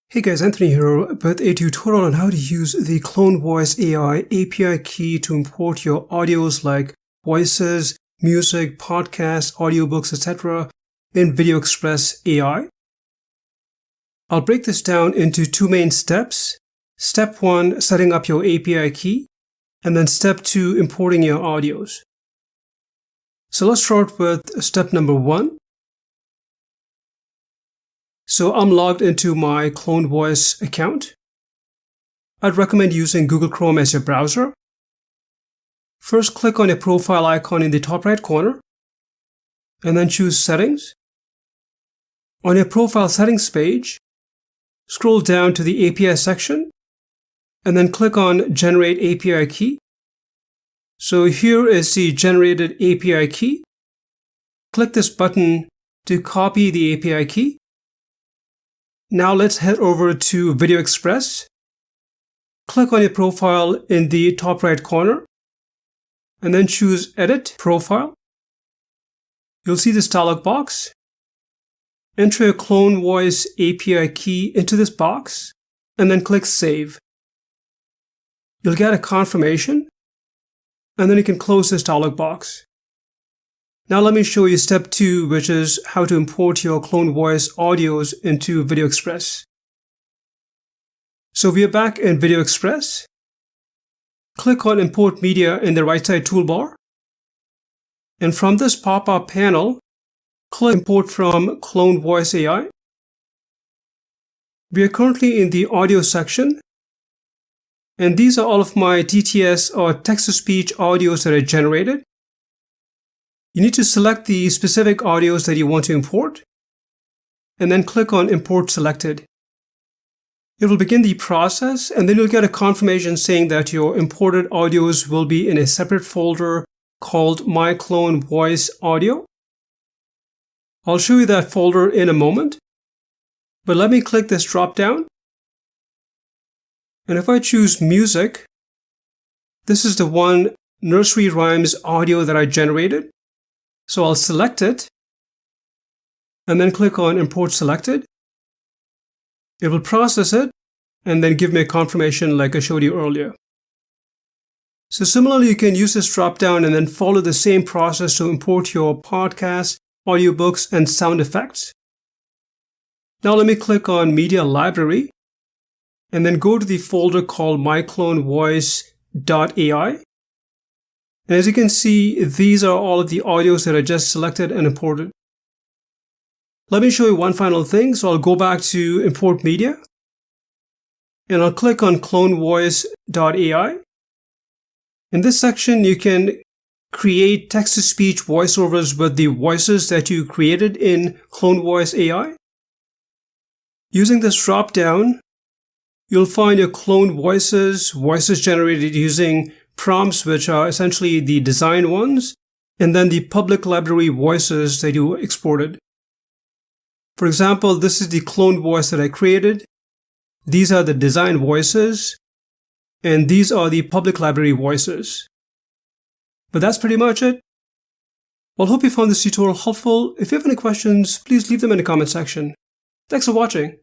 Hey guys, Anthony here with a tutorial on how to use the CloneVoice AI API Key to import your audios like voices, music, podcasts, audiobooks, etc. in VideoExpress AI. I'll break this down into two main steps. Step 1, setting up your API key, and then step 2, importing your audios. So let's start with step number 1. So I'm logged into my CloneVoice account. I'd recommend using Google Chrome as your browser. First, click on your profile icon in the top right corner, and then choose Settings. On your profile settings page, scroll down to the API section, and then click on Generate API Key. So here is the generated API key. Click this button to copy the API key. Now let's head over to VideoExpress. Click on your profile in the top right corner and then choose Edit Profile. You'll see this dialog box. Enter your CloneVoice API key into this box and then click Save. You'll get a confirmation and then you can close this dialog box. Now let me show you step 2, which is how to import your CloneVoice audios into VideoExpress. So we are back in VideoExpress. Click on Import Media in the right side toolbar. And from this pop-up panel, click Import from CloneVoice AI. We are currently in the audio section. And these are all of my TTS or text-to-speech audios that I generated. You need to select the specific audios that you want to import, and then click on Import Selected. It will begin the process, and then you'll get a confirmation saying that your imported audios will be in a separate folder called My CloneVoice Audio. I'll show you that folder in a moment, but let me click this drop-down. And if I choose Music, this is the one nursery rhymes audio that I generated. So I'll select it and then click on Import Selected. It will process it and then give me a confirmation like I showed you earlier. So similarly, you can use this drop-down and then follow the same process to import your podcasts, audiobooks, and sound effects. Now let me click on Media Library and then go to the folder called myclonevoice.ai. And as you can see, these are all of the audios that I just selected and imported. Let me show you one final thing. So I'll go back to Import Media, and I'll click on clonevoice.ai. In this section, you can create text-to-speech voiceovers with the voices that you created in CloneVoice AI. Using this drop-down, you'll find your clone voices generated using prompts, which are essentially the design ones, and then the public library voices that you exported. For example, this is the clone voice that I created. These are the design voices, and these are the public library voices. But that's pretty much it. Well, hope you found this tutorial helpful. If you have any questions, please leave them in the comment section. Thanks for watching.